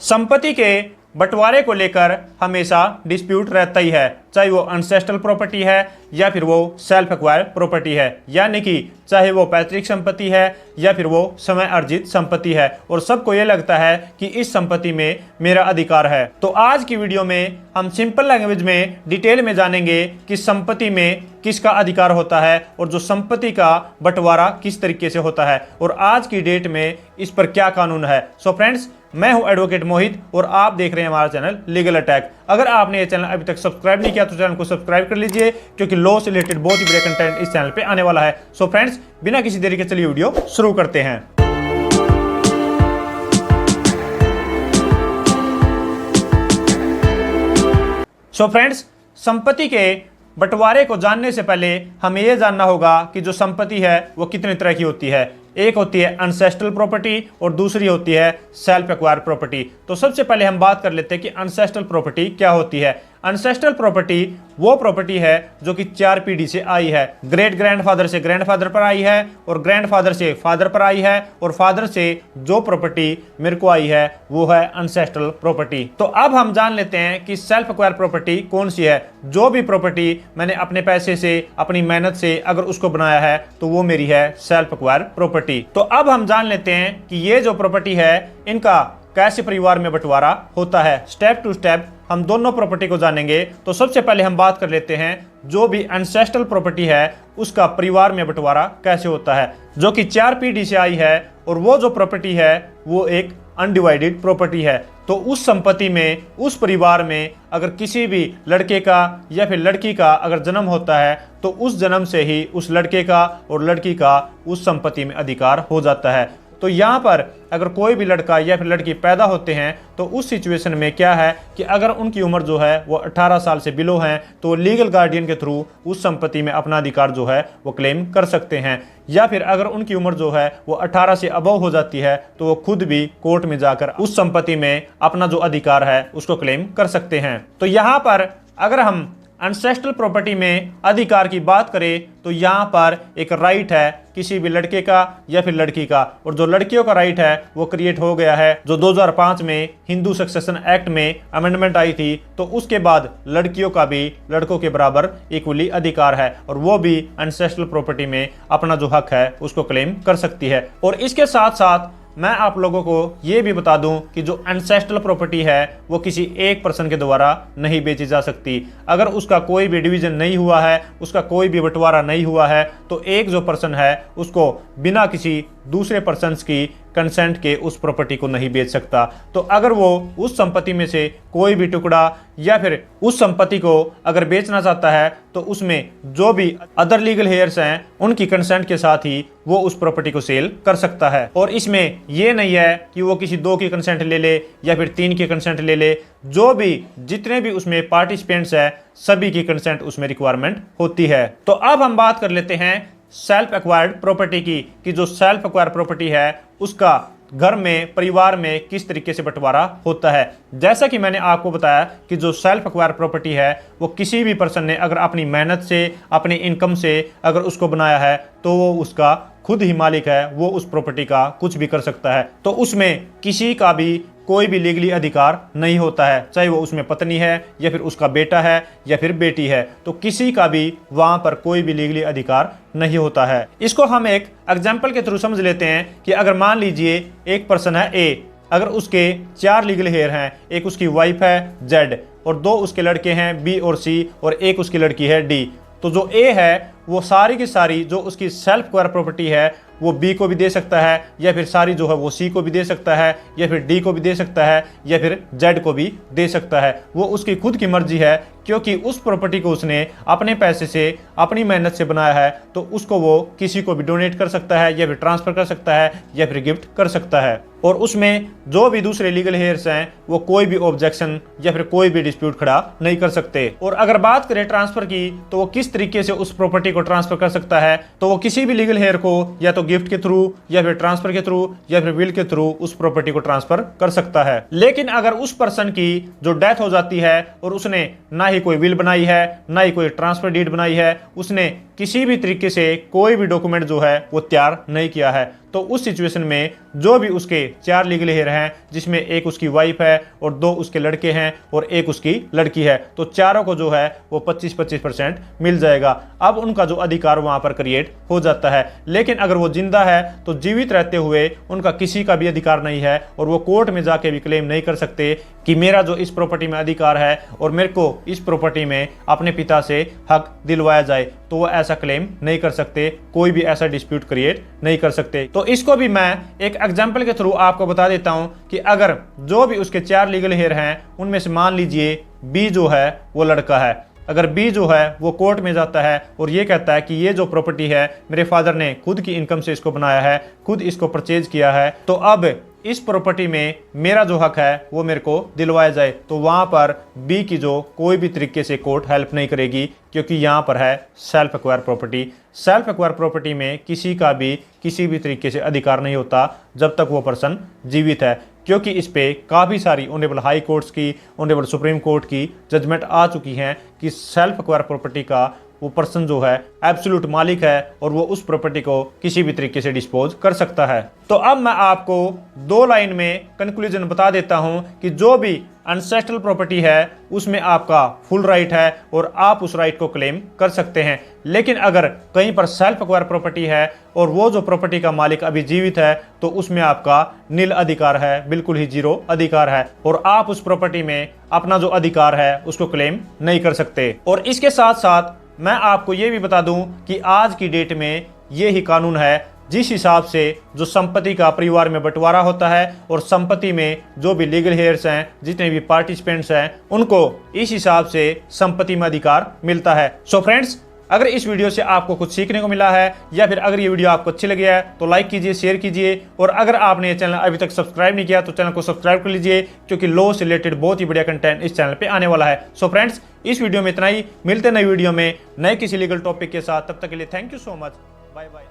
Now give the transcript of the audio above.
संपत्ति के बंटवारे को लेकर हमेशा डिस्प्यूट रहता ही है, चाहे वो एंसेस्ट्रल प्रॉपर्टी है या फिर वो सेल्फ एक्वायर प्रॉपर्टी है, यानी कि चाहे वो पैतृक संपत्ति है या फिर वो समय अर्जित संपत्ति है, और सबको ये लगता है कि इस संपत्ति में मेरा अधिकार है। तो आज की वीडियो में हम सिंपल लैंग्वेज में डिटेल में जानेंगे कि संपत्ति में किसका अधिकार होता है और जो संपत्ति का बंटवारा किस तरीके से होता है और आज की डेट में इस पर क्या कानून है। सो फ्रेंड्स, मैं हूं एडवोकेट मोहित और आप देख रहे हैं हमारा चैनल लीगल अटैक। अगर आपने ये चैनल अभी तक सब्सक्राइब नहीं किया तो चैनल को सब्सक्राइब कर लीजिए, क्योंकि लॉ से रिलेटेड बहुत ही बढ़िया कंटेंट इस चैनल पे आने वाला है। सो फ्रेंड्स, बिना किसी देरी के चलिए वीडियो शुरू करते हैं। सो फ्रेंड्स, संपत्ति के बंटवारे को जानने से पहले हमें यह जानना होगा कि जो संपत्ति है वो कितने तरह की होती है। एक होती है एंसेस्ट्रल प्रॉपर्टी और दूसरी होती है सेल्फ एक्वायर प्रॉपर्टी। तो सबसे पहले हम बात कर लेते हैं कि एंसेस्ट्रल प्रॉपर्टी क्या होती है। एंसेस्ट्रल प्रॉपर्टी वो प्रॉपर्टी है जो कि 4 पीढ़ी से आई है। ग्रेट ग्रैंडफादर से ग्रैंडफादर पर आई है और ग्रैंडफादर से फादर पर आई है और फादर से जो प्रॉपर्टी मेरे को आई है वो है एंसेस्ट्रल प्रॉपर्टी। तो अब हम जान लेते हैं कि सेल्फ एक्वायर प्रॉपर्टी कौन सी है। जो भी प्रॉपर्टी मैंने अपने पैसे से, अपनी मेहनत से अगर उसको बनाया है तो वो मेरी है सेल्फ एक्वायर प्रॉपर्टी। तो अब हम जान लेते हैं कि ये जो प्रॉपर्टी है इनका कैसे परिवार में बंटवारा होता है। स्टेप टू स्टेप हम दोनों प्रॉपर्टी को जानेंगे। तो सबसे पहले हम बात कर लेते हैं जो भी एंसेस्ट्रल प्रॉपर्टी है उसका परिवार में बंटवारा कैसे होता है, जो कि 4 पीढ़ी से आई है और वो जो प्रॉपर्टी है वो एक अनडिवाइडेड प्रॉपर्टी है। तो उस संपत्ति में, उस परिवार में अगर किसी भी लड़के का या फिर लड़की का अगर जन्म होता है तो उस जन्म से ही उस लड़के का और लड़की का उस संपत्ति में अधिकार हो जाता है। तो यहाँ पर अगर कोई भी लड़का या फिर लड़की पैदा होते हैं तो उस सिचुएशन में क्या है कि अगर उनकी उम्र जो है वो 18 साल से बिलो है तो लीगल गार्डियन के थ्रू उस संपत्ति में अपना अधिकार जो है वो क्लेम कर सकते हैं, या फिर अगर उनकी उम्र जो है वो 18 से अबव हो जाती है तो वो खुद भी कोर्ट में जाकर उस संपत्ति में अपना जो अधिकार है उसको क्लेम कर सकते हैं। तो यहाँ पर अगर हम एंसेस्ट्रल प्रॉपर्टी में अधिकार की बात करें तो यहाँ पर एक राइट है किसी भी लड़के का या फिर लड़की का, और जो लड़कियों का राइट है वो क्रिएट हो गया है जो 2005 में हिंदू सक्सेशन एक्ट में अमेंडमेंट आई थी। तो उसके बाद लड़कियों का भी लड़कों के बराबर इक्वली अधिकार है और वो भी एंसेस्ट्रल प्रॉपर्टी में अपना जो हक है उसको क्लेम कर सकती है। और इसके साथ साथ मैं आप लोगों को ये भी बता दूं कि जो एंसेस्ट्रल प्रॉपर्टी है वो किसी एक पर्सन के द्वारा नहीं बेची जा सकती। अगर उसका कोई भी डिवीजन नहीं हुआ है, उसका कोई भी बंटवारा नहीं हुआ है तो एक जो पर्सन है उसको बिना किसी दूसरे पर्सन्स की कंसेंट के उस प्रॉपर्टी को नहीं बेच सकता। तो अगर वो उस संपत्ति में से कोई भी टुकड़ा या फिर उस संपत्ति को अगर बेचना चाहता है तो उसमें जो भी अदर लीगल हेयर्स हैं उनकी कंसेंट के साथ ही वो उस प्रॉपर्टी को सेल कर सकता है। और इसमें ये नहीं है कि वो किसी 2 की कंसेंट ले ले या फिर 3 की कंसेंट ले ले, जो भी जितने भी उसमें पार्टिसिपेंट्स है सभी की कंसेंट उसमें रिक्वायरमेंट होती है। तो अब हम बात कर लेते हैं सेल्फ एक्वायर्ड प्रॉपर्टी की, कि जो सेल्फ एक्वायर्ड प्रॉपर्टी है उसका घर में, परिवार में किस तरीके से बंटवारा होता है। जैसा कि मैंने आपको बताया कि जो सेल्फ एक्वायर्ड प्रॉपर्टी है वो किसी भी पर्सन ने अगर अपनी मेहनत से, अपनी इनकम से अगर उसको बनाया है तो वो उसका खुद ही मालिक है, वो उस प्रॉपर्टी का कुछ भी कर सकता है। तो उसमें किसी का भी कोई भी लीगली अधिकार नहीं होता है, चाहे वो उसमें पत्नी है या फिर उसका बेटा है या फिर बेटी है, तो किसी का भी वहां पर कोई भी लीगली अधिकार नहीं होता है। इसको हम एक एग्जाम्पल के थ्रू समझ लेते हैं कि अगर मान लीजिए एक पर्सन है ए, अगर उसके 4 लीगल हेयर हैं, एक उसकी वाइफ है जेड और 2 उसके लड़के हैं बी और सी और एक उसकी लड़की है डी। तो जो ए है वो सारी की सारी जो उसकी सेल्फ एक्वायर प्रॉपर्टी है वो बी को भी दे सकता है, या फिर सारी जो है वो सी को भी दे सकता है, या फिर डी को भी दे सकता है, या फिर जेड को भी दे सकता है। वो उसकी खुद की मर्जी है, क्योंकि उस प्रॉपर्टी को उसने अपने पैसे से, अपनी मेहनत से बनाया है। तो उसको वो किसी को भी डोनेट कर सकता है या फिर ट्रांसफर कर सकता है या फिर गिफ्ट कर सकता है। और उसमें जो भी दूसरे लीगल हेयर्स हैं वो कोई भी ऑब्जेक्शन या फिर कोई भी डिस्प्यूट खड़ा नहीं कर सकते। और अगर बात करें ट्रांसफर की तो वो किस तरीके से उस प्रॉपर्टी को ट्रांसफर कर सकता है, तो वो किसी भी लीगल हेयर को या तो गिफ्ट के थ्रू या फिर ट्रांसफर के थ्रू या फिर विल के थ्रू उस प्रॉपर्टी को ट्रांसफर कर सकता है। लेकिन अगर उस पर्सन की जो डेथ हो जाती है और उसने ना ही कोई विल बनाई है, ना ही कोई ट्रांसफर डीड बनाई है, उसने किसी भी तरीके से कोई भी डॉक्यूमेंट जो है वो तैयार नहीं किया है, तो उस सिचुएशन में जो भी उसके 4 लीगल हेयर हैं, जिसमें एक उसकी वाइफ है और 2 उसके लड़के हैं और एक उसकी लड़की है, तो चारों को जो है वो 25-25% मिल जाएगा। अब उनका जो अधिकार वहां पर क्रिएट हो जाता है। लेकिन अगर वो जिंदा है तो जीवित रहते हुए उनका किसी का भी अधिकार नहीं है और वो कोर्ट में जाके भी क्लेम नहीं कर सकते कि मेरा जो इस प्रॉपर्टी में अधिकार है और मेरे को इस प्रॉपर्टी में अपने पिता से हक दिलवाया जाए, तो वो ऐसा क्लेम नहीं कर सकते, कोई भी ऐसा डिस्प्यूट क्रिएट नहीं कर सकते। तो इसको भी मैं एक एग्जांपल के थ्रू आपको बता देता हूं कि अगर जो भी उसके 4 लीगल हेयर हैं उनमें से मान लीजिए बी जो है वो लड़का है, अगर बी जो है वो कोर्ट में जाता है और ये कहता है कि ये जो प्रॉपर्टी है मेरे फादर ने खुद की इनकम से इसको बनाया है, खुद इसको परचेज किया है, तो अब इस प्रॉपर्टी में मेरा जो हक है वो मेरे को दिलवाया जाए, तो वहां पर बी की जो कोई भी तरीके से कोर्ट हेल्प नहीं करेगी, क्योंकि यहाँ पर है self acquire property. Self acquire property में किसी का भी किसी भी तरीके से अधिकार नहीं होता जब तक वो पर्सन जीवित है, क्योंकि इस पे काफ़ी सारी ऑनरेबल हाई कोर्ट्स की, ऑनरेबल सुप्रीम कोर्ट की जजमेंट आ चुकी हैं कि सेल्फ एक्वायर प्रॉपर्टी का वो पर्सन जो है एब्सोल्यूट मालिक है और वो उस प्रॉपर्टी को किसी भी तरीके से डिस्पोज कर सकता है। तो अब मैं आपको 2 लाइन में कंक्लूजन बता देता हूं कि जो भी एंसेस्ट्रल प्रॉपर्टी है उसमें आपका फुल राइट है और आप उस राइट को क्लेम कर सकते हैं। लेकिन अगर कहीं पर सेल्फ एक्वायर प्रॉपर्टी है और वो जो प्रॉपर्टी का मालिक अभी जीवित है, तो उसमें आपका नील अधिकार है, बिल्कुल ही 0 अधिकार है और आप उस प्रॉपर्टी में अपना जो अधिकार है उसको क्लेम नहीं कर सकते। और इसके साथ साथ मैं आपको ये भी बता दूं कि आज की डेट में ये ही कानून है जिस हिसाब से जो संपत्ति का परिवार में बंटवारा होता है और संपत्ति में जो भी लीगल हेयर्स हैं, जितने भी पार्टिसिपेंट्स हैं, उनको इस हिसाब से संपत्ति में अधिकार मिलता है। सो फ्रेंड्स, अगर इस वीडियो से आपको कुछ सीखने को मिला है या फिर अगर ये वीडियो आपको अच्छी लगी है तो लाइक कीजिए, शेयर कीजिए और अगर आपने ये चैनल अभी तक सब्सक्राइब नहीं किया तो चैनल को सब्सक्राइब कर लीजिए, क्योंकि लॉ से रिलेटेड बहुत ही बढ़िया कंटेंट इस चैनल पे आने वाला है। सो फ्रेंड्स, इस वीडियो में इतना ही, मिलते नई वीडियो में नए किसी लीगल टॉपिक के साथ, तब तक के लिए thank you so much, bye bye.